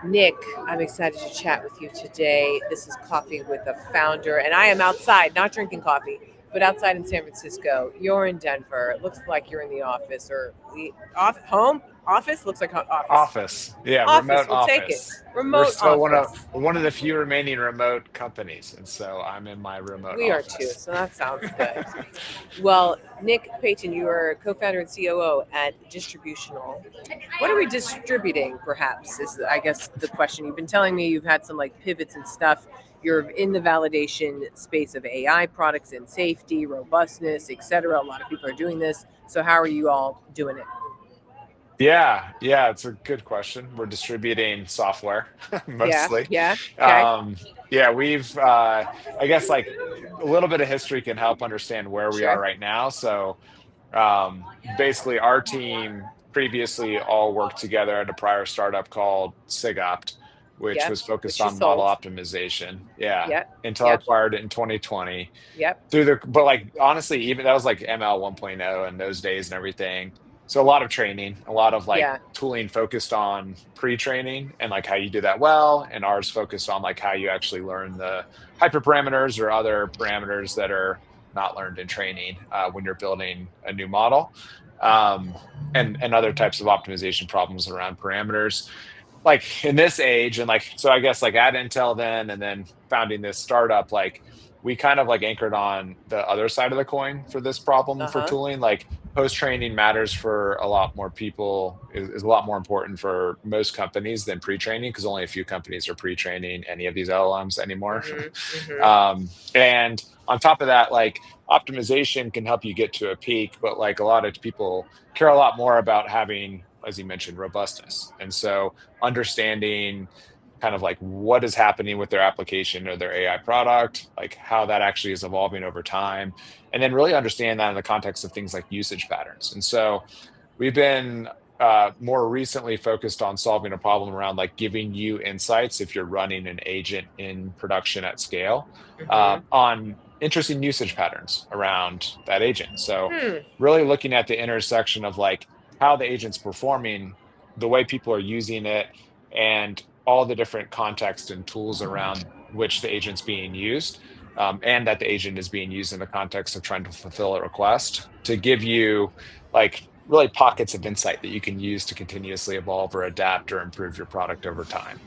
Nick, I'm excited to chat with you today. This is Coffee with a Founder, and I am outside, not drinking coffee, but outside in San Francisco. You're in Denver. It looks like you're in the office or the home office. Looks like office. Office. Yeah, Office. remote We'll take it. office. We're Remote still office. one of the few remaining remote companies, and so I'm in my remote We are too, office. so that sounds good. Well, Nick Payton, you are co-founder and COO at Distributional. What are we distributing, perhaps, is I guess the question. You've been telling me you've had some like pivots and stuff. You're in the validation space of AI products and safety, robustness, etc. A lot of people are doing this. So how are you all doing it? Yeah, it's a good question. We're distributing software Yeah, mostly. yeah, okay, Um, yeah, we've I guess like a little bit of history can help understand where we are sure. right now. So basically our team previously all worked together at a prior startup called SIGOPT, which Yep, was focused which you on model sold. optimization. Yeah. Yep, Intel yep, acquired it in 2020 yep. but like honestly, even that was like ML 1.0 in those days and everything. So a lot of training, a lot of like Yeah. tooling focused on pre-training and like how you do that well, and ours focused on like how you actually learn the hyperparameters or other parameters that are not learned in training when you're building a new model, um, and other types of optimization problems around parameters. Like in this age, and like so, I guess like at Intel then, and then founding this startup, like we kind of like anchored on the other side of the coin for this problem Uh for huh. tooling. Like post training matters for a lot more people, is a lot more important for most companies than pre training, because only a few companies are pre training any of these LLMs anymore. Mhm. Mhm. And on top of that, like optimization can help you get to a peak, but like a lot of people care a lot more about having, as you mentioned, robustness. And so understanding kind of like what is happening with their application or their AI product, like how that actually is evolving over time, and then really understand that in the context of things like usage patterns. And so we've been more recently focused on solving a problem around like giving you insights if you're running an agent in production at scale, Mhm. on interesting usage patterns around that agent. So Hmm. really looking at the intersection of like how the agent's performing, the way people are using it, and all the different context and tools around which the agent's being used, and that the agent is being used in the context of trying to fulfill a request to give you like really pockets of insight that you can use to continuously evolve or adapt or improve your product over time.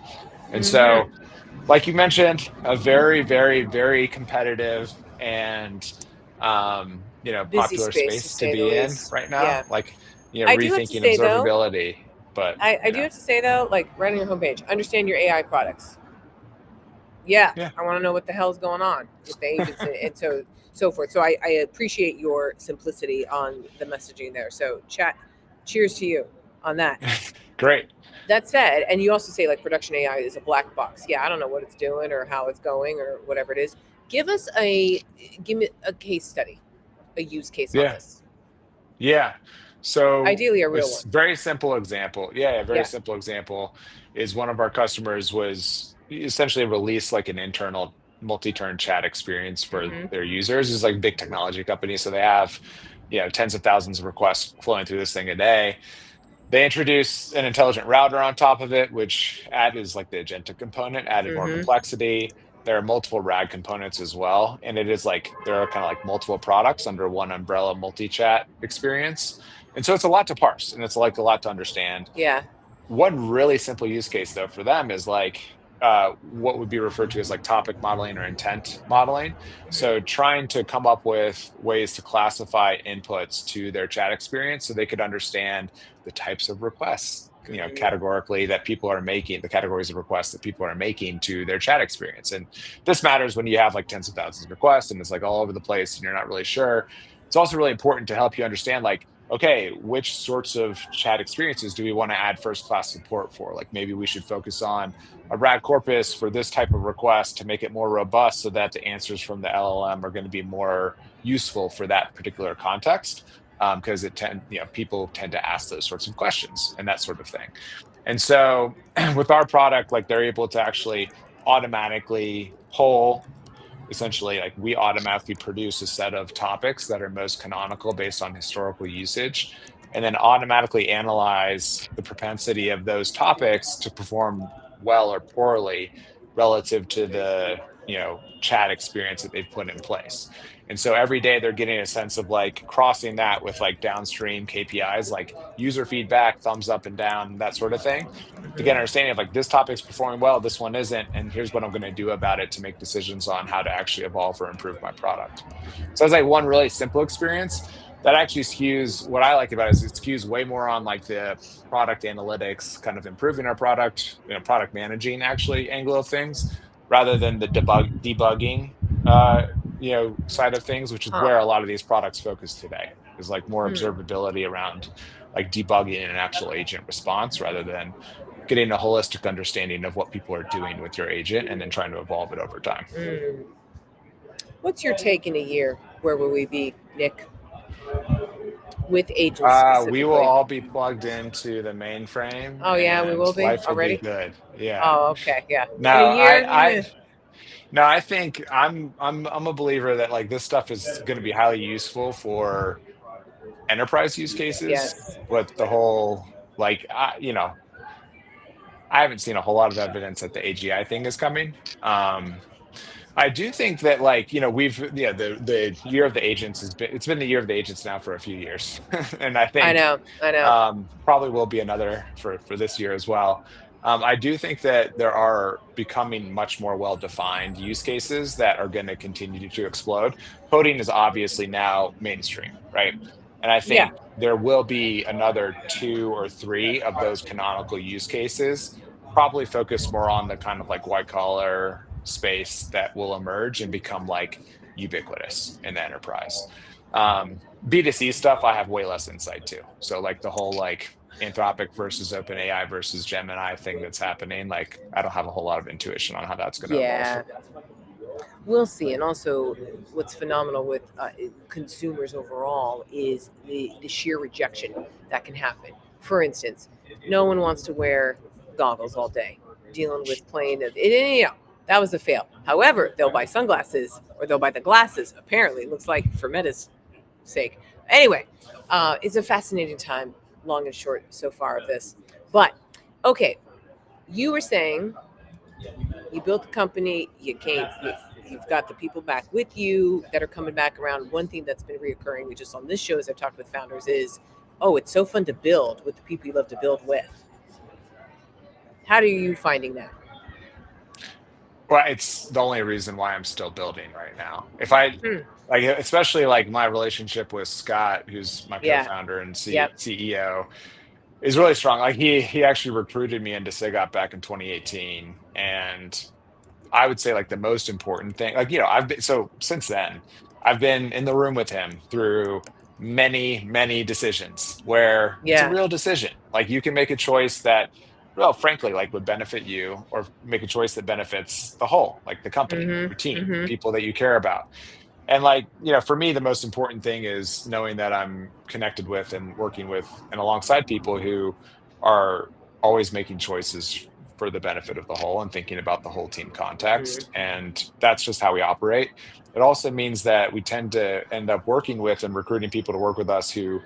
And so, Mhm. like you mentioned, a very, very, very competitive and Busy popular space to space to say the be in least. right now. Yeah. Like, I do have to rethinking say though, observability, but I do have to say though, like right on your homepage, understand your AI products. Yeah, yeah. I want to know what the hell's going on with the agents and so forth. So I appreciate your simplicity on the messaging there. So chat, cheers to you on that. Great. That said, and you also say like production AI is a black box. Yeah, I don't know what it's doing or how it's going or whatever it is. Give us a give me a case study, a use case on Yeah. this. Yeah. So Ideally, a a real one. very simple example. Yeah, a very Yeah. simple example is one of our customers was essentially released like an internal multi-turn chat experience for Mm-hmm. their users. It's like a big technology company, so they have, tens of thousands of requests flowing through this thing a day. They introduced an intelligent router on top of it, which added is like the agentic component, added more Mm-hmm. complexity. There are multiple RAG components as well. And it is like there are kind of like multiple products under one umbrella multi-chat experience. And so it's a lot to parse and it's like a lot to understand. Yeah. One really simple use case though for them is like what would be referred to as like topic modeling or intent modeling. So Mm-hmm. trying to come up with ways to classify inputs to their chat experience so they could understand the types of requests, Mm-hmm. categorically, that people are making, the categories of requests that people are making to their chat experience. And this matters when you have like tens of thousands of requests and it's like all over the place and you're not really sure. It's also really important to help you understand like, okay, which sorts of chat experiences do we want to add first class support for? Like maybe we should focus on a RAG corpus for this type of request to make it more robust so that the answers from the LLM are going to be more useful for that particular context. Because people tend to ask those sorts of questions and that sort of thing. And so with our product, like they're able to actually automatically pull, essentially like we automatically produce a set of topics that are most canonical based on historical usage, and then automatically analyze the propensity of those topics to perform well or poorly relative to the chat experience that they've put in place. And so every day they're getting a sense of like crossing that with like downstream KPIs like user feedback, thumbs up and down, that sort of thing, to get an Mhm. understanding of like this topic's performing well, this one isn't, and here's what I'm going to do about it to make decisions on how to actually evolve or improve my product. So that's like one really simple experience that actually skews. What I like about it is it skews way more on like the product analytics, kind of improving our product, product managing actually angle of things, rather than the debugging uh, side of things, which is Huh. where a lot of these products focus today. Is like more Hmm. observability around like debugging an actual agent response rather than getting a holistic understanding of what people are doing with your agent and then trying to evolve it over time. Mm. What's your take in a year? Where will we be, Nick, with agents We will specifically? all be plugged into the mainframe Oh yeah, we and will be life will be already. good. Yeah. Oh, okay, yeah. No, In a year, I no, I think I'm a believer that like this stuff is going to be highly useful for enterprise use cases, yes. but the whole like I haven't seen a whole lot of evidence that the AGI thing is coming. I do think that like we've the year of the agents it's been the year of the agents now for a few years, and I I think know, I know. probably will be another for this year as well. I do think that there are becoming much more well-defined use cases that are going to continue to explode. Coding is obviously now mainstream, right? And I Yeah. think there will be another two or three of those canonical use cases, probably focus more on the kind of like white collar space that will emerge and become like ubiquitous in the enterprise. B2C stuff, I have way less insight to. So like the whole like Anthropic versus OpenAI versus Gemini thing that's happening, like I don't have a whole lot of intuition on how that's going to evolve. Yeah. We'll see. And also, what's phenomenal with consumers overall is the sheer rejection that can happen. For instance, no one wants to wear goggles all day, dealing with plain of it. That was a fail. However, they'll buy sunglasses or they'll buy the glasses. Apparently, it looks like for Meta's sake. Anyway, it's a fascinating time, long and short so far of this. But okay, you were saying you built the company, you've got the people back with you that are coming back around. One thing that's been reoccurring, we just on this show as I've talked with founders is, oh, it's so fun to build with the people you love to build with. How are you finding that? Well, it's the only reason why I'm still building right now. If I Hmm. like, especially like my relationship with Scott, who's my Yeah. co-founder and Yep. CEO, is really strong. Like he actually recruited me into SIGOP back in 2018, and I would say like the most important thing, like I've been so since then, I've been in the room with him through many decisions where it's a Yeah. real decision. Like you can make a choice that, well, frankly, like would benefit you, or make a choice that benefits the whole, like the company, your Mm-hmm. team, the Mm-hmm. people that you care about. And like, for me, the most important thing is knowing that I'm connected with and working with and alongside people who are always making choices for the benefit of the whole and thinking about the whole team context. Mm-hmm. And that's just how we operate. It also means that we tend to end up working with and recruiting people to work with us who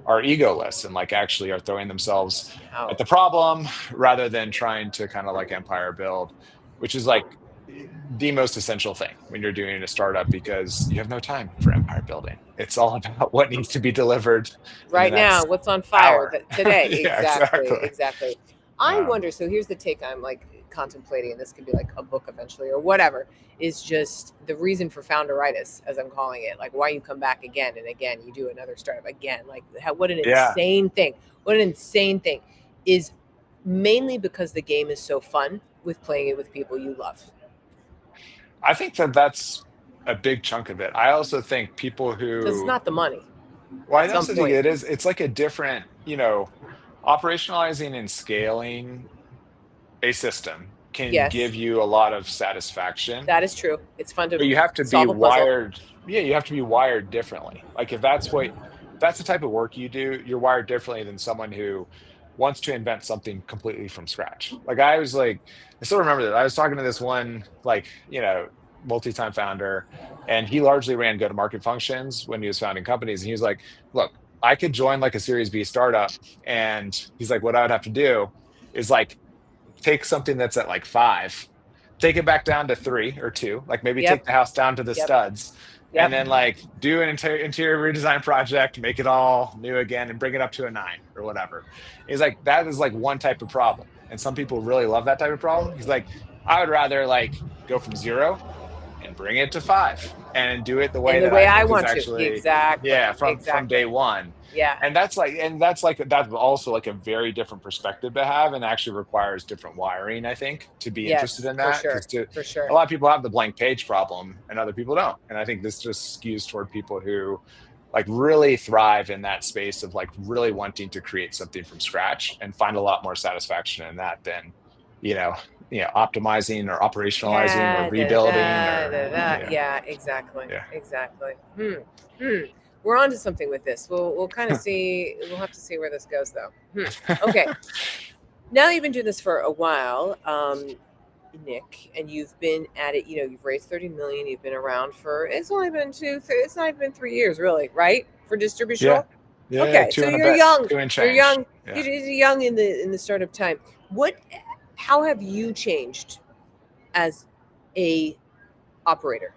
are egoless and like actually are throwing themselves Oh. at the problem rather than trying to kind of like empire build, which is like the most essential thing when you're doing a startup because you have no time for empire building. It's all about what needs to be delivered in the Right now, next what's on fire hour. that today? Yeah, Exactly, exactly. exactly. I Um, wonder. So here's the take I'm like contemplating, and this could be like a book eventually or whatever. Is just the reason for founderitis, as I'm calling it. Like why you come back again and again. You do another startup again. Like what an yeah, insane thing. What an insane thing is mainly because the game is so fun with playing it with people you love. I think that that's a big chunk of it. I also think people Because it's who, not the money well, at I some also think point. it is, it's like a different, operationalizing and scaling a system can Yes, give you a lot of satisfaction, that is true. It's fun to but you have to be solve a puzzle. wired. Yeah, you have to be wired differently. Like if that's the type of work you do, you're wired differently than someone who wants to invent something completely from scratch. Like I was like, I still remember that. I was talking to this one like, multi-time founder, and he largely ran go-to-market functions when he was founding companies. And he was like, look, I could join like a Series B startup, and he's like, what I would have to do is like take something that's at like 5, take it back down to 3 or 2, like maybe take Yep. the house down to the Yep. studs, and Yep. then like do an interior redesign project, make it all new again, and bring it up to a 9 or whatever. He's like, that is like one type of problem, and some people really love that type of problem. He's like, I would rather like go from 0 and bring it to 5 and do it the way And the that way I I think is want to. actually, Exactly. yeah, from day Exactly. one. Yeah. And that's that's also like a very different perspective to have, and actually requires different wiring, I think, to be interested Yes, in for that. sure. Because to For sure. a lot of people have the blank page problem and other people don't. And I think this just skews toward people who like really thrive in that space of like really wanting to create something from scratch and find a lot more satisfaction in that than, you know, optimizing or operationalizing or Yeah, da, da, rebuilding da, or da, da. yeah, Yeah, exactly. yeah. Exactly. Hmm. We're on to something with this. We'll kind of see. We'll have to see where this goes, though. Okay. Now you've been doing this for a while, Nick, and you've been at it. You've raised 30 million. You've been around for. It's only been it's not even been 3 years, really, right? For Yeah. distributional. Yeah, Okay, two so and a you're bit, young. two and You're change. young. Yeah. You're young in the startup time. What? How have you changed as a operator?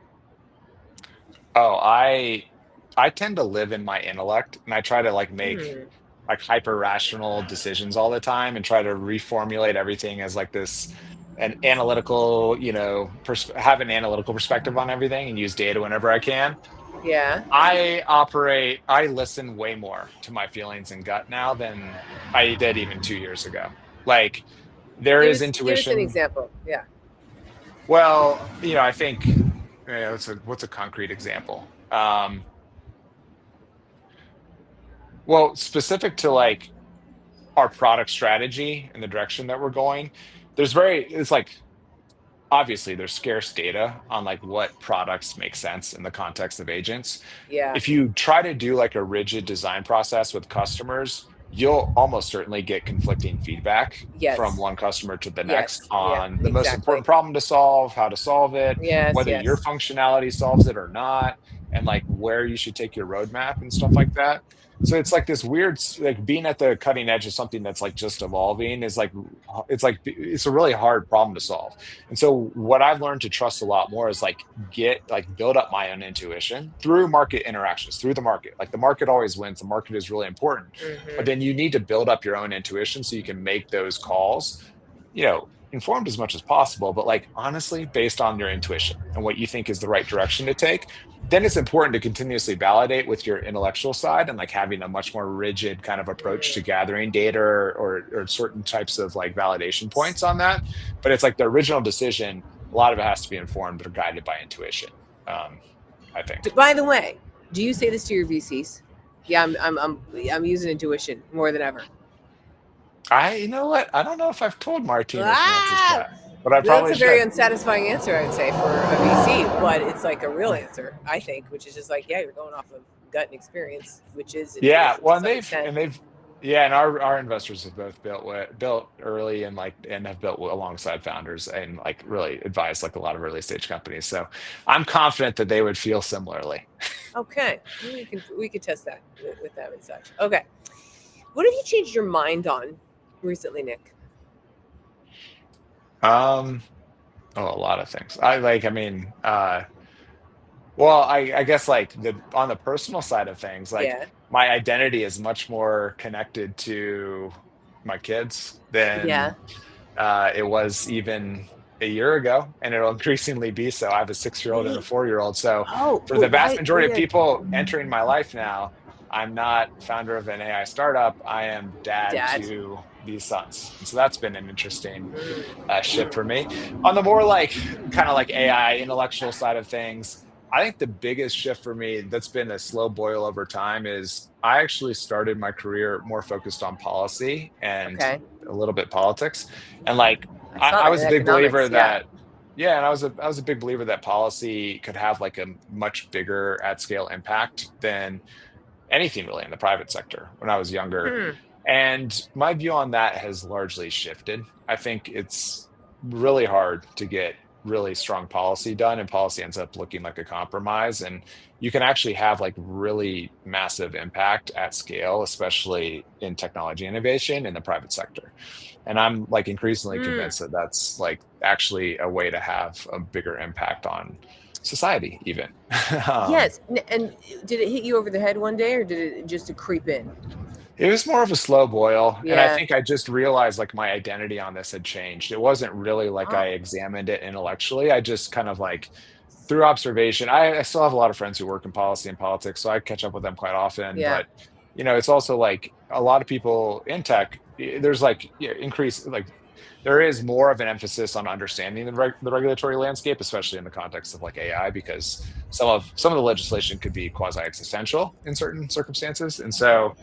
Oh, I tend to live in my intellect, and I try to like make Hmm. like hyper rational decisions all the time and try to reformulate everything as like this an analytical, have an analytical perspective on everything and use data whenever I can. Yeah. I listen way more to my feelings and gut now than I did even 2 years ago. Like there is Give us an intuition. example. Yeah. Well, I think, what's a concrete example? Well, specific to like our product strategy and the direction that we're going, it's like obviously there's scarce data on like what products make sense in the context of agents. Yeah. If you try to do like a rigid design process with customers, you'll almost certainly get conflicting feedback from Yes. one customer to the next Yes. Yeah. on the most Exactly. important problem to solve, how to solve it, Yes. whether your Yes. functionality solves it or not, and like where you should take your roadmap and stuff like that. So it's like this weird, like being at the cutting edge of something that's like just evolving is like it's a really hard problem to solve. And so what I've learned to trust a lot more is like build up my own intuition through market interactions, through the market. Like the market always wins. The market is really important. But Hmm. then you need to build up your own intuition so you can make those calls, informed as much as possible, but like honestly, based on your intuition and what you think is the right direction to take. Then it's important to continuously validate with your intellectual side and like having a much more rigid kind of approach to gathering data or certain types of like validation points on that. But it's like the original decision, a lot of it has to be informed or guided by intuition. um, I think. By the way, do you say this to your VCs? Yeah, I'm using intuition more than ever. You know what? I don't know if I've told Martine as much as Ah, that, but I that's probably a very should. unsatisfying answer, I would say, for a VC, but it's like a real answer, I think, which is just like, yeah, you're going off of gut and experience, which is Yeah, intuition to well, some extent. yeah, and our investors have both built early and like and have built alongside founders and like really advised like a lot of early stage companies. So I'm confident that they would feel similarly. Okay, we can test that with them and such. Okay, what have you changed your mind on recently, Nick? Um, oh, a lot of things. I mean, well, I guess like on the personal side of things, like Yeah, my identity is much more connected to my kids yeah. than it was even a year ago, and it'll increasingly be so. I have a 6-year-old and a Wait. 4-year-old. So Oh, for but the vast why? majority of people entering my life now, I'm not founder of an AI startup. I am dad Dad. to these sons. And so that's been an interesting shift Mm. for me. On the more like kind of like AI intellectual side of things, I think the biggest shift for me that's been a slow boil over time is I actually started my career more focused on policy and Okay. a little bit politics. And like I saw I that was in a big believer economics. Yeah. that yeah, and I was a big believer that policy could have like a much bigger at scale impact than anything really in the private sector when I was younger. Hmm. And my view on that has largely shifted. I think it's really hard to get really strong policy done, and policy ends up looking like a compromise. And you can actually have like really massive impact at scale, especially in technology innovation in the private sector. And I'm like increasingly Mm. convinced that that's like actually a way to have a bigger impact on society, even. um, Yes. And did it hit you over the head one day, or did it just creep in? It was more of a slow boil, and I Yeah. think I just realized, like, my identity on this had changed. It wasn't really like I Oh, examined it intellectually. I just kind of, like, through observation, I still have a lot of friends who work in policy and politics, so I catch up with them quite often, yeah. but, it's also, like, a lot of people in tech, there's, like, increase like, there is more of an emphasis on understanding the regulatory landscape, especially in the context of, like, AI, because some of the legislation could be quasi-existential in certain circumstances, and so,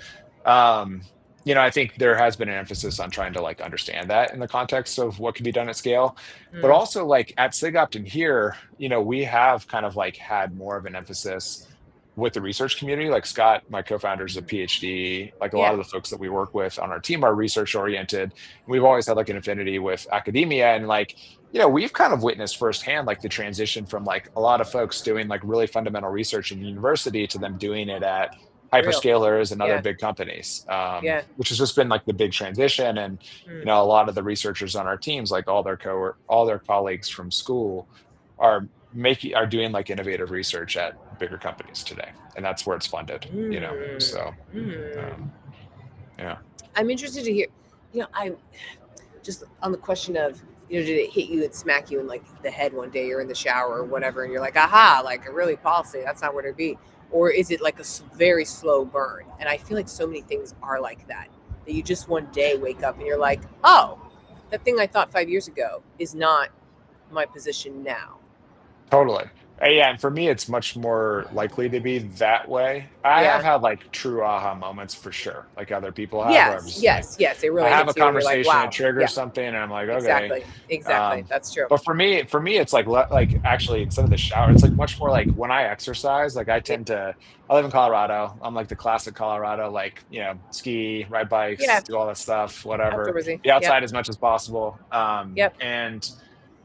um, I think there has been an emphasis on trying to like understand that in the context of what can be done at scale. But Mm. also like at SIGOPT here, we have kind of like had more of an emphasis with the research community. Like Scott, my co-founder, is a PhD. Like a lot Yeah. of the folks that we work with on our team are research oriented. We've always had like an affinity with academia, and like, we've kind of witnessed firsthand like the transition from like a lot of folks doing like really fundamental research in university to them doing it at Real. hyperscalers and other Yeah. big companies, Yeah. which has just been like the big transition. And Mm. a lot of the researchers on our teams, like all their colleagues from school, are doing like innovative research at bigger companies today, and that's where it's funded. Mm. So Mm. um, yeah. I'm interested to hear. I'm just on the question of, did it hit you and smack you in like the head one day, you're in the shower or whatever, and you're like, aha, like a really policy, that's not where to be. Or is it like a very slow burn? And I feel like so many things are like that you just one day wake up and you're like, oh, that thing I thought 5 years ago is not my position now. Totally. Yeah, and for me, it's much more likely to be that way. I have Yeah. had like true aha moments for sure, like other people have, where I'm Yes, just like, yes, yes. It I really have a hits you and you're like, conversation, it wow. Yeah, triggers something, and I'm like, okay. exactly. Exactly. Um, That's true. but for me, it's like like actually instead of the shower, it's like much more like when I exercise. Like Yeah. I live in Colorado. I'm like the classic Colorado, like ski, ride Yeah. bikes, do all that stuff, whatever. Outdoorsy. Be Yep. outside as much as possible. Yep. And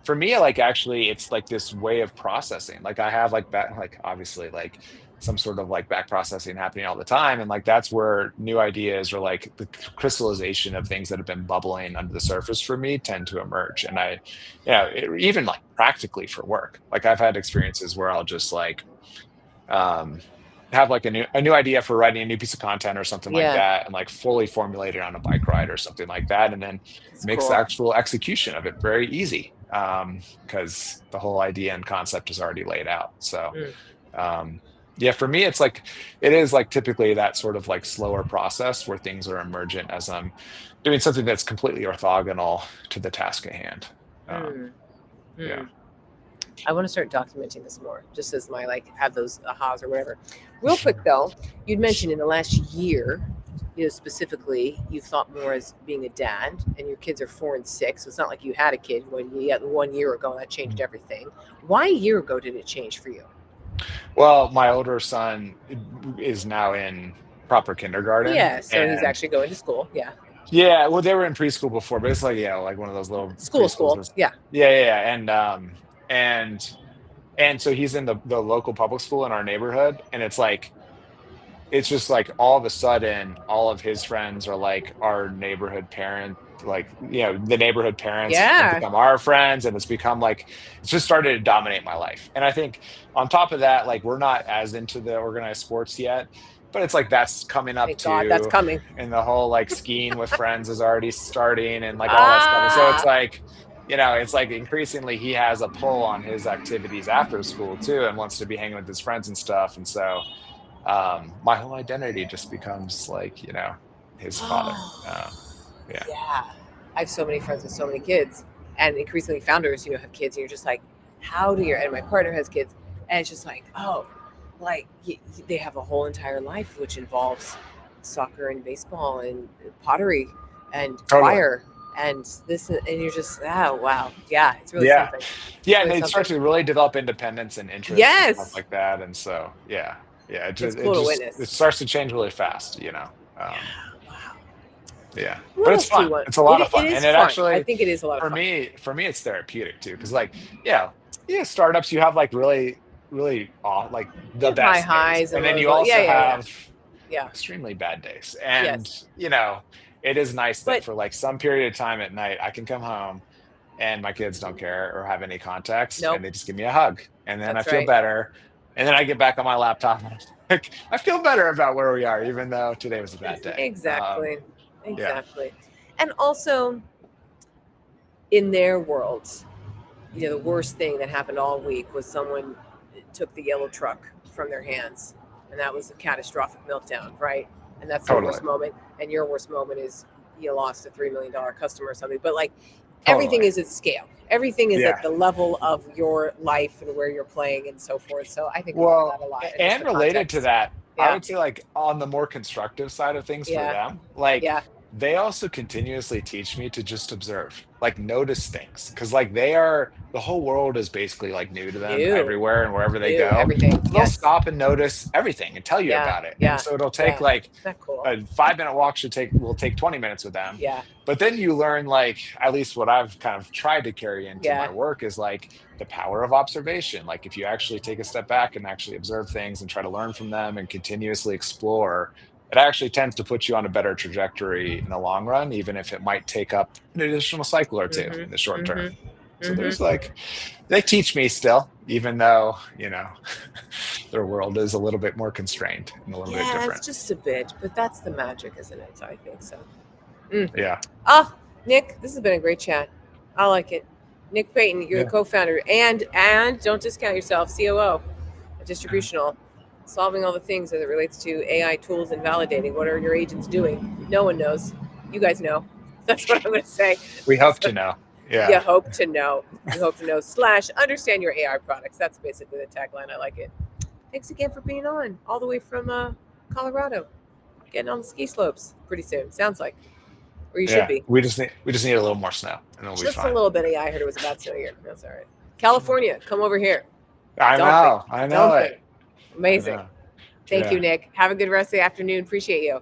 for me, like actually, it's like this way of processing. Like I have like back, like obviously, like some sort of like back processing happening all the time, and like that's where new ideas or like the crystallization of things that have been bubbling under the surface for me tend to emerge. And even like practically for work, like I've had experiences where I'll just like um have like a new idea for writing a new piece of content or something like Yeah. that, and like fully formulate it on a bike ride or something like that, and then It's makes the cool. actual execution of it very easy, because the whole idea and concept is already laid out. So Mm. yeah, for me it is like typically that sort of like slower process where things are emergent as I'm doing something that's completely orthogonal to the task at hand. um, Mm. yeah. Mm. I want to start documenting this more, just as my like have those ahas or whatever. Real quick though, you'd mentioned in the last year, specifically, you've thought more as being a dad, and your kids are 4 and 6. So it's not like you had a kid when you had 1 year ago, and that changed everything. Why a year ago did it change for you? Well, my older son is now in proper kindergarten, Yeah, so he's and actually going to school. Yeah, yeah, well, they were in preschool before, but it's like, yeah, like one of those little preschools. school. Yeah. Yeah, yeah, yeah. And so he's in the local public school in our neighborhood, and it's just like all of a sudden all of his friends are like our neighborhood parent, like the neighborhood parents have Yeah. become our friends, and it's become like it's just started to dominate my life. And I think on top of that, like we're not as into the organized sports yet, but it's like that's coming up Thank God that's too, coming. and the whole like skiing with friends is already starting, and like all that stuff. And so it's Ah. like it's like increasingly he has a pull on his activities after school too, and wants to be hanging with his friends and stuff. And so my whole identity just becomes like his father. Yeah. Yeah. I have so many friends with so many kids, and increasingly founders, have kids, and you're just like, how do and my partner has kids, and it's just like, oh, like they have a whole entire life which involves soccer and baseball and pottery and Totally. choir and this, and you're just, oh wow, yeah, it's really Yeah. something. Yeah, and Really they start something. to really develop independence and interests and stuff Yes, like that. And so yeah, it's cool to witness. it starts to change really fast. Yeah, wow. Yeah, What but it's else do you fun. want? It's a lot of It fun, is and it fun. I actually think it is a lot of fun. for me, it's therapeutic too. Because like, yeah, yeah, startups, you have like really like You the have high best days, highs and and then lows. you Yeah, also yeah, yeah, have yeah. extremely bad days. And Yes, it is nice that but for like some period of time at night, I can come home and my kids don't care or have any context, and nope, they just give me a hug, and then I that's feel right. better. And then I get back on my laptop and I'm like, I feel better about where we are, even though today was a bad day. Exactly, Yeah, exactly. And also in their worlds, the worst thing that happened all week was someone took the yellow truck from their hands, and that was a catastrophic meltdown, right? And that's their totally, worst moment. And your worst moment is you lost a $3 million customer or something. But like everything totally. is at scale. Everything is Yeah. at the level of your life and where you're playing and so forth. So I think about Well, that a lot and just and the related to context. that, I Yeah, would say like on the more constructive side of things for yeah, them, like yeah. they also continuously teach me to just observe, like notice things. Cause like they are the whole world is basically like new to them New, everywhere and wherever they new, go. everything. So they'll Yes. stop and notice everything and tell you Yeah, about it. And yeah, so it'll take yeah. like Isn't that cool? a 5 minute walk will take 20 minutes with them. Yeah, But then you learn, like, at least what I've kind of tried to carry into yeah, my work is like the power of observation. Like if you actually take a step back and actually observe things and try to learn from them and continuously explore, it actually tends to put you on a better trajectory in the long run, even if it might take up an additional cycle or two in the mm-hmm, short term. mm-hmm, So mm-hmm. there's like, they teach me still, even though, their world is a little bit more constrained and a little bit Yeah, it's different. just a bit, but that's the magic, isn't it? I think so. Mm. Yeah. Ah, Nick, this has been a great chat. I like it. Nick Payton, you're the Yeah. co-founder and don't discount yourself, COO of Distributional, solving all the things as it relates to AI tools and validating. What are your agents doing? No one knows. You guys know. That's what I'm going to say. We hope So to know. you Yeah. hope to know. You hope to know. / understand your AI products. That's basically the tagline. I like it. Thanks again for being on, all the way from Colorado, getting on the ski slopes pretty soon. Sounds like, or you should Yeah. be. We just need a little more snow and then we'll be Just a fine. little bit. Yeah, I heard it was a bad snow here. That's all right. California, come over here. I Dumping, know. I know it. dumping. I Amazing. know. Thank you, Yeah. Nick. Have a good rest of the afternoon. Appreciate you.